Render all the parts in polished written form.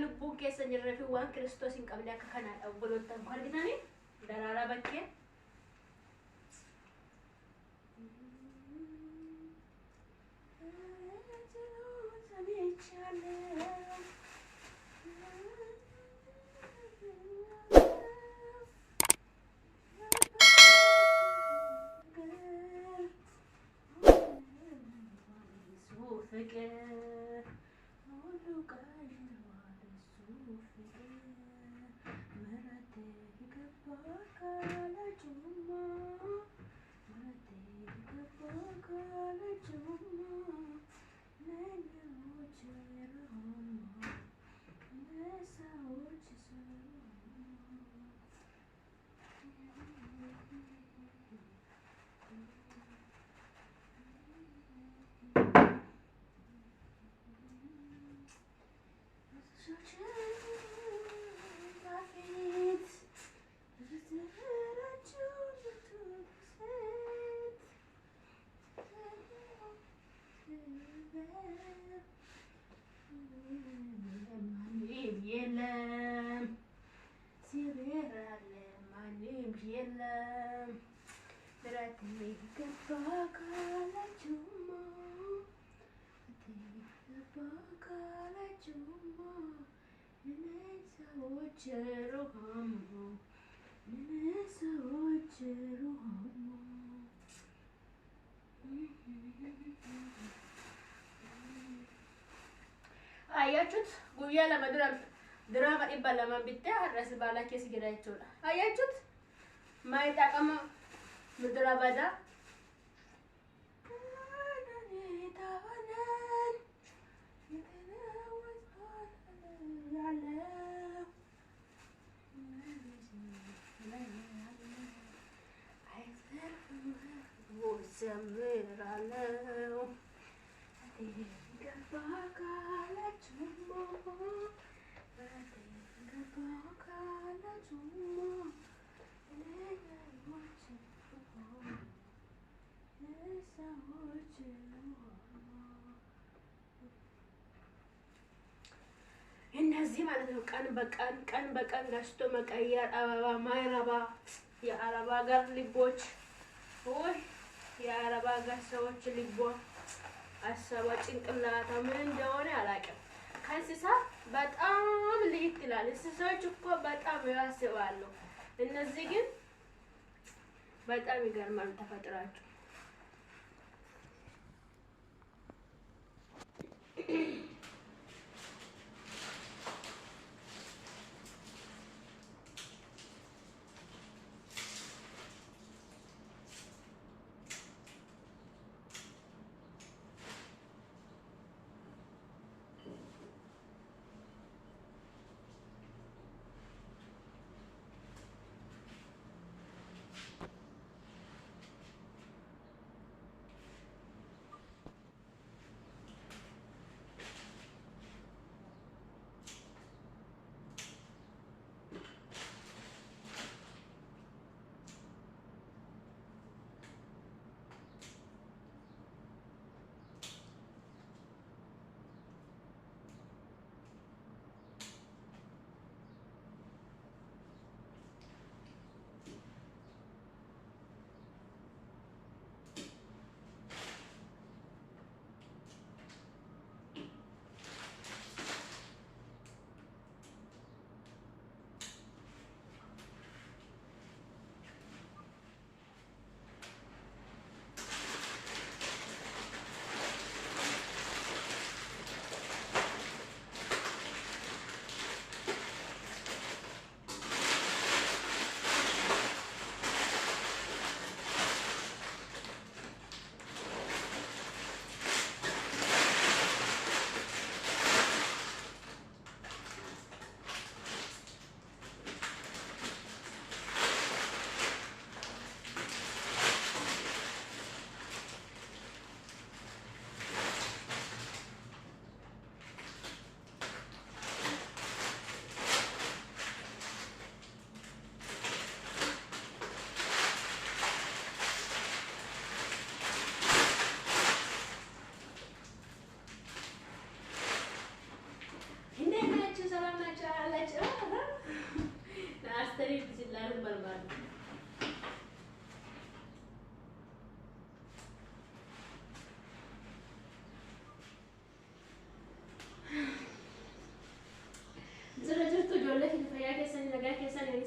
لبون كيسن يرفي وان كريستوس إن قبل كنا أولو تنقل جناني درارا بكيا አያችሁት ጉያ ድራማ ይባል ለማን ቢታ አራስ ባላ ኬስ ገዳይቶላ አያችሁት ማይጣቀም ምድረ በዳ እነዚህ ማለት ነው ቀን በቀን ገዝቶ መቀየር አበባ ማይረባ የአረብ ሀገር ልቦች ወይ የአረብ ሀገር ሰዎች ልቦ አሰባ ጭንቅላታ ምን እንደሆነ አላውቅም። ከእንስሳ በጣም ልይት ይላል። እንስሳዎች እኮ በጣም ያስባሉ። እነዚህ ግን በጣም ይገርማል ተፈጥሯቸው።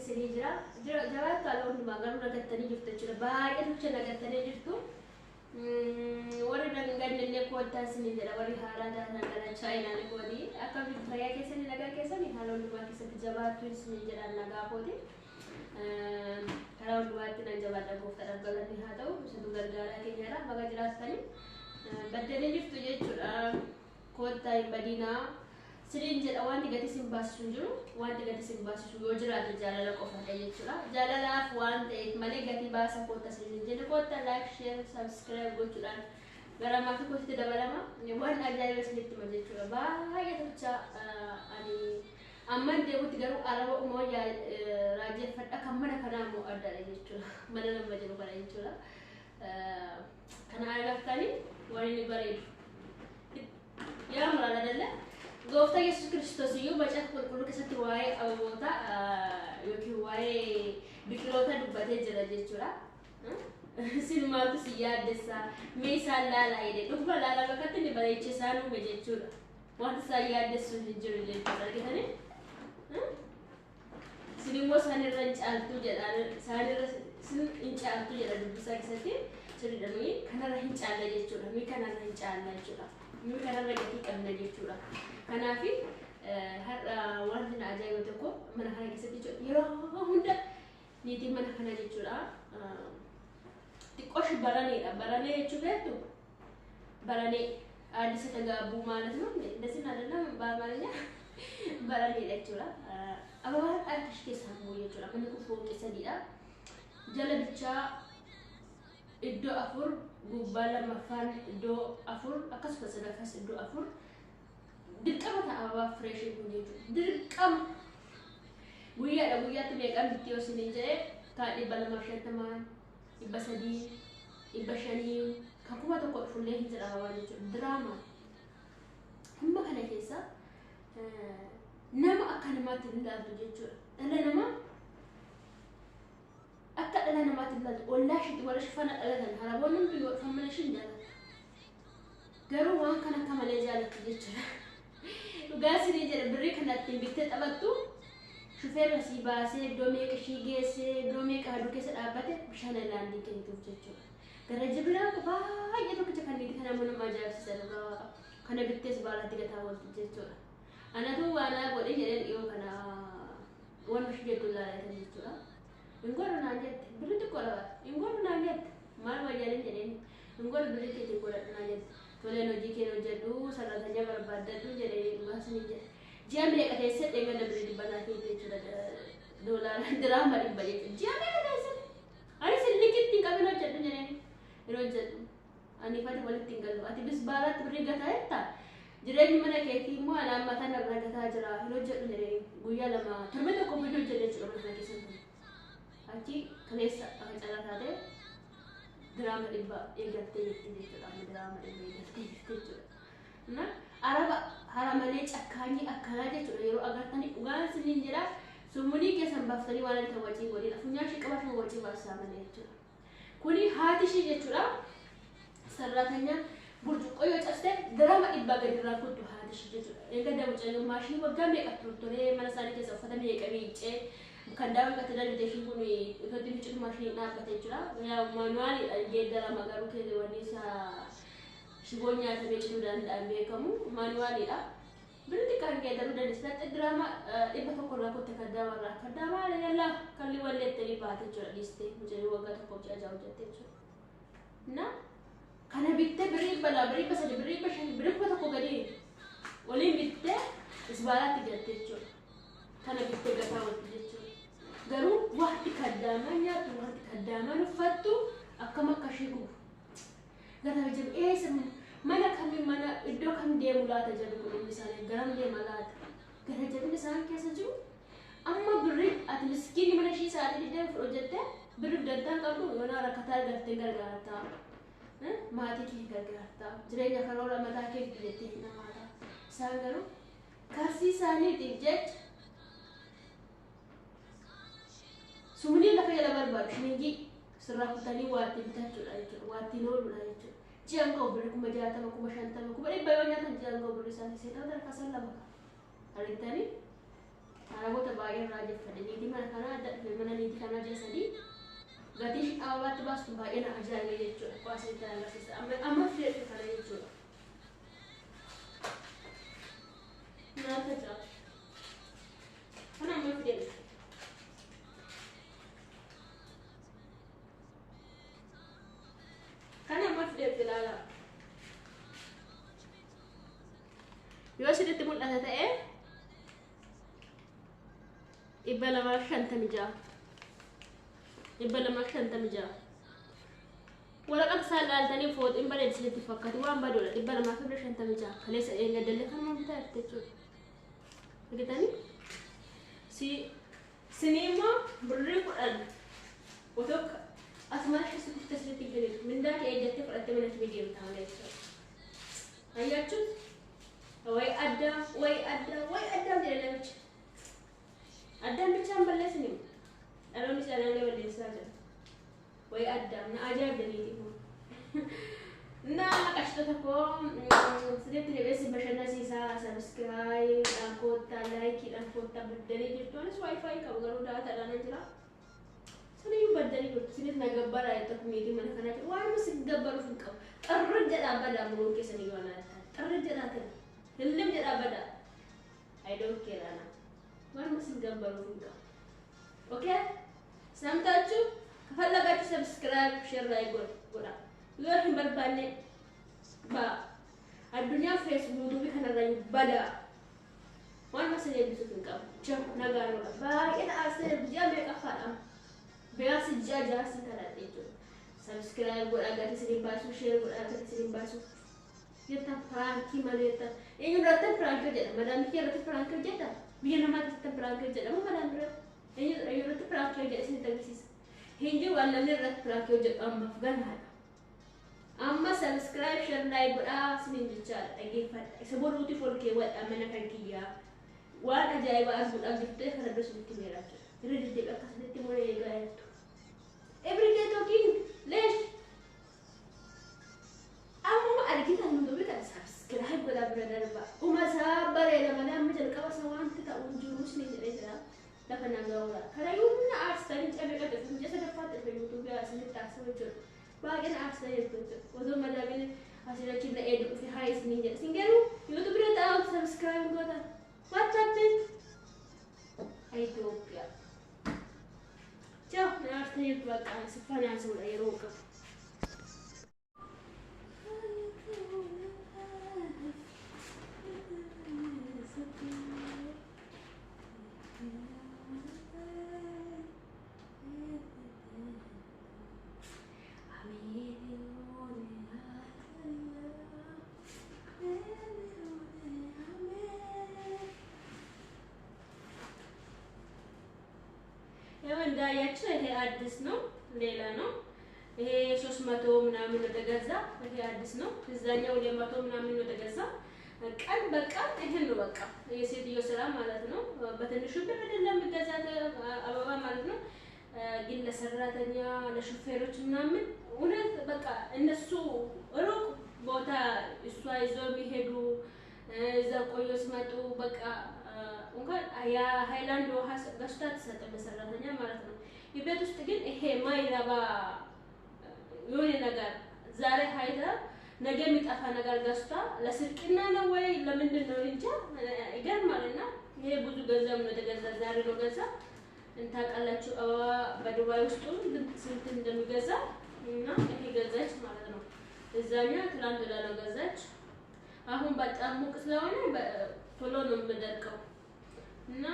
sini jawab kalau magang naga tani jufta cura baik itu cina naga tani juftu wari dengan nilai kuota sini jera wari harada naga China ni kodi akan beraya kesa ni naga kesa ni kalau dua kesa jawab tu sini jera naga kodi kalau dua tu naga jawab aku kadang kadang ni hatau satu gara-gara kenyara bagai jelas tani badai juftu je cura kuota badina Sering jadi awan tiga tisim basu juru, awan tiga tisim basu juru ada jalan kau faham aja cula. Jalan lah, awan teh, mana ganti bahasa kota sering. Jadi kota like, share, subscribe, go cula. Garam aku kau tidak lama, ni awan aja yang sedikit macam cula. Bahaya tu cak, ani aman dia buat tiga arah mau ya raja fat, akamana kana mau ada lagi cula. Mana nama macam apa lagi cula. Karena agak kali, wani ni beri. Ya malah adalah. Gofta Yesus Kristus iyo baca Qur'an kesatu wae awota yoki wae biqilota dubbate jira jechuudha. Silmaatu siyaa dessa meeshaan laalaa jedhe dhuguma laalaa bakkatti ni bareechisaa nuume jechuudha. Wanta isaa yaaddessu hin jiru jechuudha argitanii. Sinimmoo isaanirra hin caaltu jedha isaanirra hin caaltu jedha dubbisaa keessatti sirriidha nuyi kanarra hin caalla jechuudha. Nuyi kanarra hin caalla jechuudha. Nuyi kanarra gatii qabna jechuudha. Kanafi har'a wanti na ajaa'iba tokko mana kana keessatti jechuudha. Yeroo hunda niitiin mana kana jechuudha. Xiqqoosh baraneedha. Baranee jechuun beektu baranee addisa tagaabbuu ማለት ነው እንደዚህ አይደለም በአማርኛ baraneedha jechuudha. Ababaan harkish keessaa immoo jechuudha. Manni kun fooqii sadiidha. Jala bichaa iddoo afur gubbaa lamaffaan iddoo afur akkasumas sadaffas iddoo afur dirqama ta'aa fresh kun jechuudha. Dirqama guyyaatti meeqaan bitti yoo isin jedhee kaa 250 300 500 kan kuma tokko fullee hin jedhama waan jechuudha. Diraama humna kana keessa nama akka namaatti hin ilaaltu jechuudha. Dhala namaa akka dhala namaatti hin ilaaltu ollaa ishee wala shifana dhalatan haraboonni hundi yoo fammana ishee hin jaalatu. Garuu waan kana akka malee jaalatu jechuudha. Dhugaa sirii jedha birrii kanatti bittee taphattu shufeerra sii baasee iddoo meeqa ishii geessee iddoo meeqa aduu keessa dhaabbate bishaan laandii kennituuf jechuudha. Gara jibinaa baay'ee tokkicha kanniiti kana nama ajaa'ibsiisa dhugaa kana bittees baalaatti gataa ooltu jechuudha. Anatu waanaa godhe jedheen dhiyoo kana waan ishee jettu ilaalatan jechuudha. Ingooru naan jette birrii xiqqoo dhabaata. Ingooru naan jette maal wayyaalen jedheen ingooru birrii keetii godhadhu naan jette. Toleen hojii kee hojjedhu sarratanya barbaaddadhu jedhee dhugaasni jedhe. Ji'a meeqa teessee dheengada birrii dhibbanaa keetii jechuudha. Doolaara diraama dhibba jechuudha. Ji'a meeqa teessee? Ani silliqitti hin qabin hojjedhu jedheen yeroo hojjedhu. Ani fadi walitti hin galu. Ati bis baalaatti birrii gataa jettaa? Jireenyi mana keetii immoo anaan mataan irraa gataa jira. Hin hojjedhu jedhee guyyaa lama torbe tokko hojii hojjedhe jechuudha mana keessatti. Achi kaleessa akka carraa taatee drama dhibba eegattee jirti jechuudha. Drama dhibba eegattee jirti jechuudha. Na araba haramalee cakkaanii akkanaa jechuudha. Yeroo agartanii dhugaan isiniin jedha summunii keessan baaftanii waan ani tawwacii godhedha. Funyaan ishee qabaa tawwacii baasaa malee jechuudha. Kuni haati ishee jechuudha. Sarratanya burcuqqoo yoo cabsite drama dhibba gadi irraa kuttu haati ishee jechuudha. Eega daawwachaa maashii waggaa meeqa turturee mana isaanii keessa uffata meeqa miicee kan daawwan katedral deeshin kun uffati miicuu maashii dhaabbate jechuudha. Yaa maanuwaali geeddara magaaluu keessa wanni isaa shiboo nyaatamee ciduu danda'an beekamu maanuwaaliidha. Birti kan geeddaruu dandeessisa drama dhibba tokko irraa kutte kaddaamarraa kaddaamaa yalla kalli walleettanii baate jechuudha dhiistee mucayyoo waggaa tokkoof jaajaa hojjette jechuudha. Na kana bittee birrii balaa birrii basadi birrii bashan birrii kuma tokko gadi waliin bittee isbaalaatti galte jechuudha. Kana bittee gataa walti jechuudha. Garuu waanti kaddaamaa nyaatu waanti kaddaamaa uffattu akkam akka ishee gubu. Gataa jedhu eessa mana kami mana iddoo kam deemu laata jedhu kun isaanii garam deema laata. Gara jedhu isaan keessa jiru amma birrii ati miskiini mana ishee sa'aatii deemu hojjette birrii dantaan qabdu yoona rakkataa gartee gargaartaa. Maatii kee gargaartaa jireenya karoora mataa kee jettee namaata. Isaan garuu karsii isaaniitiif jecha sumni lafa jala barbaadu shingii sirraa kutanii waatti bitachuudha jechuudha. Waatti nooluudha jechuudha. Ji'aan ka'u birrii kuma 60 kuma 50 kuma 100 yoo nyaatan ji'aan ka'u birrii isaanii seetaa darkaasan lama. Argitanii araboota baay'ee raajeffadhe niitii mana kanaa mana niitii kanaa jasadi gatii ababaatti baastu baay'ee na ajaa'ibe jechuudha kwaasee itti agarsiisa amma fedhu kana jechuudha nyaata jaa kana amma fedhu kana amma fedhu ilaala yoo sitti mul'ata ta'e ibala ma shantamii ja'a ibala ma shantamii ja'a waraqaa saalaaltanii fooxiin bareedis sitti fakkaatu waan badoodha ibala ma fi shantamii ja'a kaleessa eeggadallee kan mamta irte jechuudha argitanii sinima birrii kudhan otoo asuma keessatti taslitti gadi mindaa kee eeggattee fudhattee mana fi deemtaa jechuudha ayyaachuu way adda jedhamichi addaan bichaan balleessini dhaloonni isaanii balleessaa jira way adda na ajaa'ibaniiti na qashtoota koo sideetti deebi'eessi bashannansiisaa sabiskiraayib dhaankoottaa laayikii dhaankoottaa baddanii jirtuunis waayifaayi qabu garuu daataadhaan jira saniyyuu baddanii jirtu sideetti na gabbara jettu miitii mana kanaa jiru waan si gabbaruuf hin qabu xarra jedhaa badaa muruun keessanii yoo naattan xarra jedhaa ta'e hillim jedhaa badaa I don't care ana waan si gabbaruuf hin qabu okay samtachu kafallagachu subscribe share like godha yoo hin barbaanne ba addunyaa Facebook kanarra bada waan si deebisuuf hin qabu jam nagaanoodha baay'ee asee biyya meeqa faadha beeyasi jajaasi kanadhe jechuudha subscribe godha gati sirin baasu share godha gati sirin baasu yetta pranki maleta eenyurratti pranki jedha madam kiyarratti pranki jedha biyya namaatti pranki jedhamu madam bira eenyurratti pranki jedha isin agarsiisa hinji waan namni irratti pranki jedhu ammaaf gannaadha amma subscribe share like godha sinin jechaadha dhageeffadha isa boruuti folkee wadha mana kan kiyyaa waan ajaa'iba arguudhaaf jirtee kana dosunitti meeraatu irra deddeebi akkasinitti moo eegaa jettu everyday talking lesh amma argitan nu dubbita subscribe godha bira darba umasaa bareeda malee amma jalqaba isa wanti ta'uun jiruus ni jedhee jira lafa nagaawudha kana yuumna aarstanii cabee qaxeessu mi'a sadaffaatti dhufe yuutuubii asinitti taasisa jechuudha baay'een aarstanii jechuudha osoo madaabin asirrachi na eedu dhufe haa isiniin jedha isin garuu yuutuubii irra ta'aa subscribe godha what happened Ethiopia ciao na aarstanii bakka sifanaan suudha yeroo qabu እንዳያችሁ ይሄ አዲስ ነው ሌላ ነው ይሄ 300 ምናምን ነው ተገዛ ይሄ አዲስ ነው እዛኛው 200 ምናምን ነው ተገዛ ቀን በቀን ይሄን ነው በቃ የሴትዮ ስራ ማለት ነው በትንሹ ብር አይደለም ገዛት አበባ ማለት ነው ግን ለሰራተኛ ለሹፌሮች ምናምን እውነት በቃ እነሱ ሩቅ ቦታ እሷ ይዘው የሚሄዱ እዛ ቆዮ ሲመጡ በቃ እንኳን ያ ሃይላንድ ውሃ ገዝታ ተሰጠ በሰራተኛ ማለት ነው የቤት ውስጥ ግን ይሄ ማይረባ የሆነ ነገር ዛሬ ሃይታ ነገ የሚጠፋ ነገር ገዝታ ለስርቅና ነው ወይ ለምንድን ነው እንጃ ይገርማልና ይሄ ብዙ ገንዘብ ነው የተገዛ ዛሬ ነው ገዛ እንታውቃላችሁ በዱባይ ውስጥ ስንት እንደሚገዛ እና ይሄ ገዛች ማለት ነው እዛኛ ትላንት ነው ገዛች አሁን በጣም ሙቅ ስለሆነ ቶሎ ነው የምደርቀው እና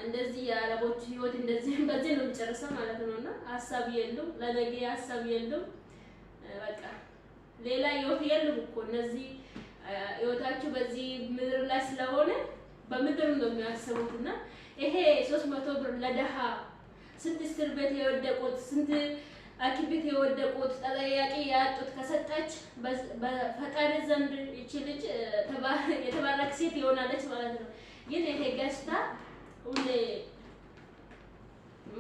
እንደዚህ የአረቦች ህይወት እንደዚህ በዚህ ነው የሚጨርሰው ማለት ነውና ሐሳብ የለም ለነገ ሐሳብ የለም በቃ ሌላ ህይወት የለም እኮ እነዚህ ህይወታቸው በዚህ ምድር ላይ ስለሆነ በምድር ነው የሚያስቡትና ይሄ 300 ብር ለደሃ ስንት እስር ቤት የወደቁት ስንት ሐኪም ቤት የወደቁት ተጠያቂ ያጡት ከሰጣች በፈጣሪ ዘንድ እቺ ልጅ የተባረከ ሴት ይሆናለች ማለት ነው ግን ይሄ ገዝታ ሁሌ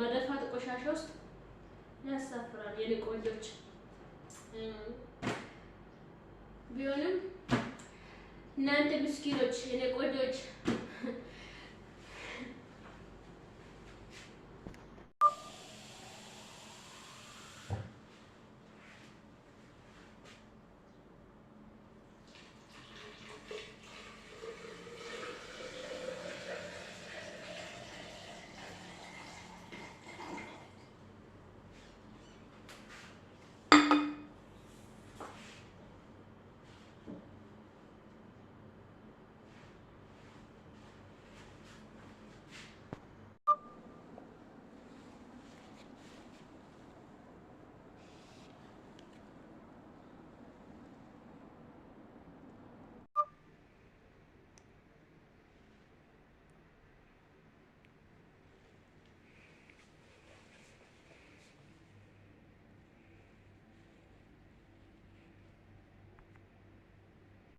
መደፋት ቆሻሻ ውስጥ ያሳፍራል የኔ ቆንጆች ቢሆንም እናንተ ምስኪኖች የኔ ቆንጆች